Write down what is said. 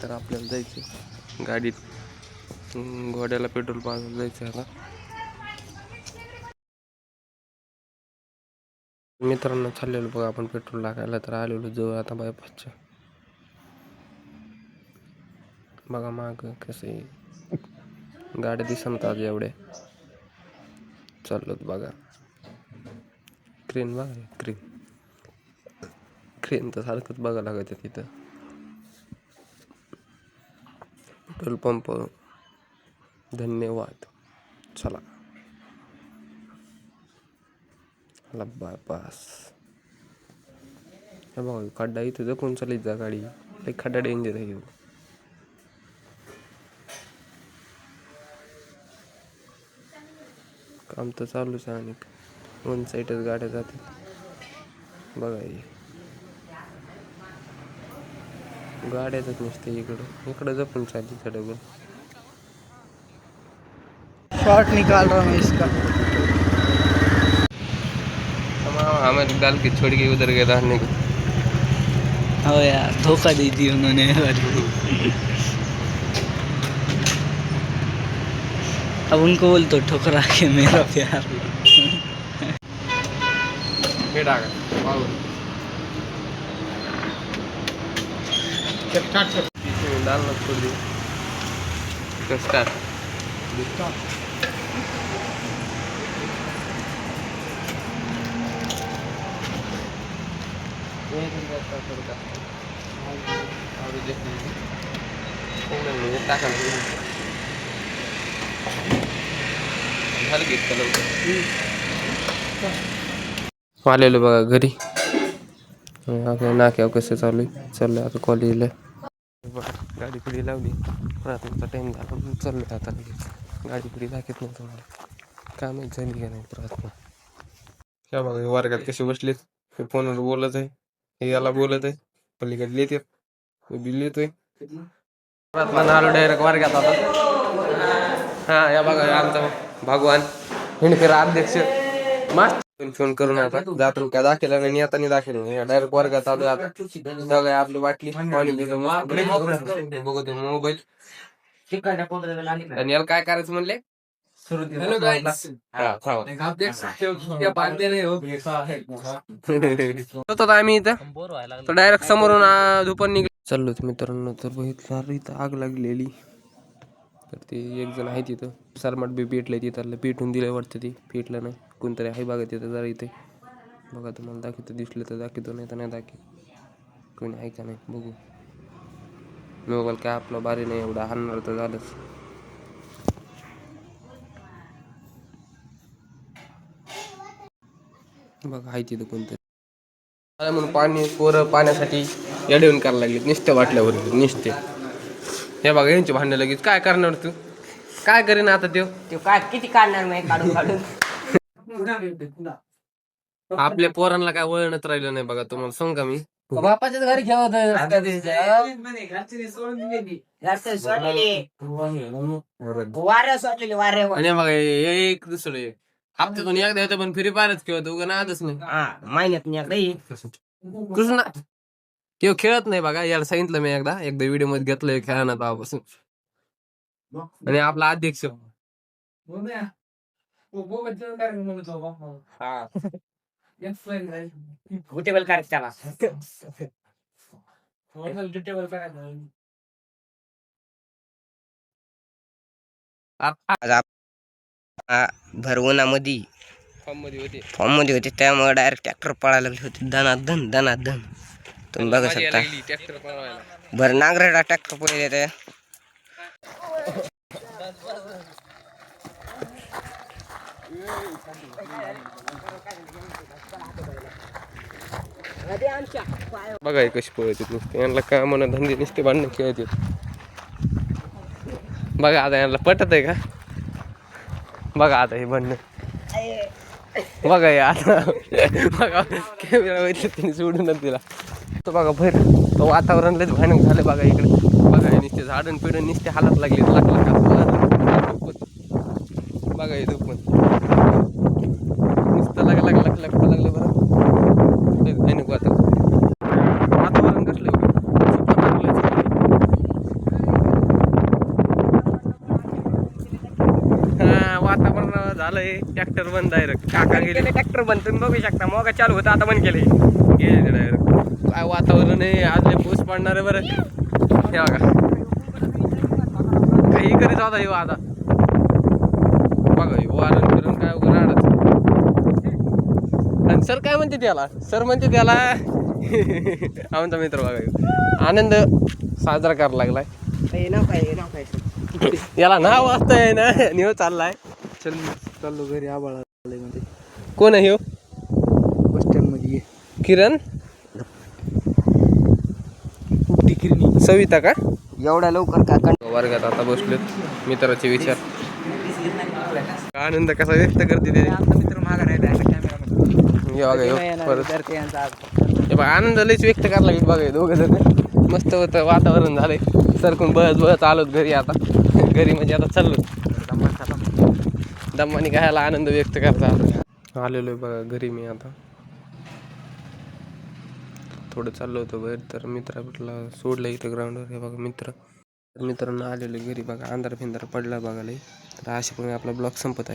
तर आपल्याला जायचं गाडीत घोड्याला पेट्रोल पाजायला जायचं आता. मित्रांनो चाललेलो बघा आपण पेट्रोल टाकायला, तर आलेलो जवळ आता बायपासच्या. बघा माग कसे गाड्या दिसत आज एवढ्या चाललोत बघा. क्रेन बघा, क्रेन तर सारखंच बघा लागत तिथं. पेट्रोल पंप धन्यवाद. चला बायपास. हे बघा खड्डा इथं जपून चालत जा गाडी, लई खड्डा डेंजर आहे. काम तर चालूच आहे आणि वन साईडच गाड्या जातात बघा. गाड्याच नसते इकडं जपून चालली डबल. शॉट निकाल रहा हूँ इसका. हमें डाल के छोड़ के उधर गए रहने को. हो यार धोखा दे दी उन्होंने. अब उनको बोल तो ठुकरा के मेरा प्यार. डालना छोड़ दी. स्टार्ट. आलेलो बघा घरी. नाक्यावर कसं चाललंय आता कॉलेजला. गाडी पुढे लावली, प्रार्थनेचा टाइम झाला म्हणून चाललोय आता. गाडी पुढे दाखवत नाही तुम्हाला, काय माहिती झाली का नाही प्रार्थना. क्या बघा वर्गात कसे बसलेत, हे फोनवर बोलत आहे, हे याला बोलत आहे, पलीकडे लिहितात, बी लिहितोय. प्रार्थना आलो डायरेक्ट वर्गात आता. हा या बघा आमचा भगवान हिंडफेरा अध्यक्ष मास्टर फोन करून आता जातो काय दाखवला नाही, आता नाही दाखवलं. डायरेक्ट वर्गात आलो आता. सगळं आपली वाटली बघतो मोबाईल. आणि याला काय करायचं म्हणले, आम्ही इथं तर डायरेक्ट समोरून दुपार निघलो. चाललो मित्रांनो, तर बघितलं इथं आग लागलेली. तर ते एक जण आहे तिथं सरमाट बी पेटलंय, तिथं पेटून दिलंय वाटतं. ते पेटलं नाही, कोणतरी आहे बघा तिथं. जरा इथे बघा तुम्हाला दाखवतो, दिसलं तर दाखवतो, नाही तर नाही दाखव. कोणी आहे का नाही बघू. मोबाईल काय आपला बारी नाही एवढा, हाणणार तर झालंच. बघा आहे तिथं कोणतरी म्हणून पाणी. पोरं पाण्यासाठी येऊन करायला लागले निस्ते वाटल्यावर निस्ते. हे बघा यांची भांडणं लगेच. काय करणार तू, काय करीन आता त्यो काय किती काढणार नाही काढून काढून. आपल्या पोरांना काय वळणच राहिलं नाही बघा. तुम्हाला सांग का मी, बापाच्याच घरी खेळत वाऱ्या सोडलेले वाऱ्या. आणि बघा एक दुसरं हप्त्यातून एकदा येतं, पण फ्री फायरच खेळत उगा नादच नाही. महिन्यात कृष्णा किंवा खेळत नाही बघा. याला सांगितलं मी एकदा व्हिडिओ मध्ये घेतलंय खेळणार तेव्हापासून. आणि आपला अध्यक्ष गुटेबल करायचं त्याला. भर उन्हामध्ये फॉर्म मध्ये होते, त्यामुळे डायरेक्ट ट्रॅक्टर पळायला लागले होते. दनादन तुम्ही बघू शकता. भर नांगरेडा ट्रॅक्टर पळले ते. बघा कशी पळत नुसते. यांना काय म्हणा धंदे नुसते भांडणं खेळत. बघा आता यांना पटत आहे का. बघा आता हे भांडणं बघा आता. बघा कॅमेरा तिने सोडूनच दिला. तो बघा भर तो वातावरण लयच भयानक झालं बघा इकडे. बघा नुसते झाडण पिढण नुसते हालत लागले. बघा हे दुखून नुसतं लागलं बरं. भयानक वातावरण कसलं झालंय ट्रॅक्टर बंद डायरेक्ट काका गेले ट्रॅक्टर बंद तुम्ही बघू शकता मोगा चालू होता आता बंद केले गेले डायरेक्ट काय वातावरण आहे आज लय पाऊस पडणार आहे बरं हे बघा काही करीत होता येऊ आता बघा वारण करून काय वगैरे राहणार आणि सर काय म्हणते त्याला सर म्हणते त्याला आमचा मित्र बघा आनंद साजरा करायला लागलाय नाव काय याला नाव वाचताय ना निव चाललाय चल चाललो घरी आबाळ आलंय म्हणजे कोण आहे ह्यो बस स्टँड मध्ये ये किरण कुठली किरणी सविता का एवढ्या लवकर काका वर्गात आता बसलेत मित्राचे विचार आनंद कसा व्यक्त करते ते मित्र मागा हे बघा ह्यो परत हे बघा आनंद लयच व्यक्त करायला लागेल बघा दोघं जण मस्त होतं वातावरण झालंय सरकून बळत आलोत घरी आता घरी म्हणजे आता चाललो दम्मानी घ्यायला आनंद व्यक्त करता आलेलो आहे बघा घरी मी आता थोडं चाललो होतं बाहेर तर मित्राला सोडलं इथं ग्राउंडवर हे बघा मित्रांना आलेलो घरी बघा अंधार फिंदार पडला बघायला तर अशा पण आपला ब्लॉग संपत आहे.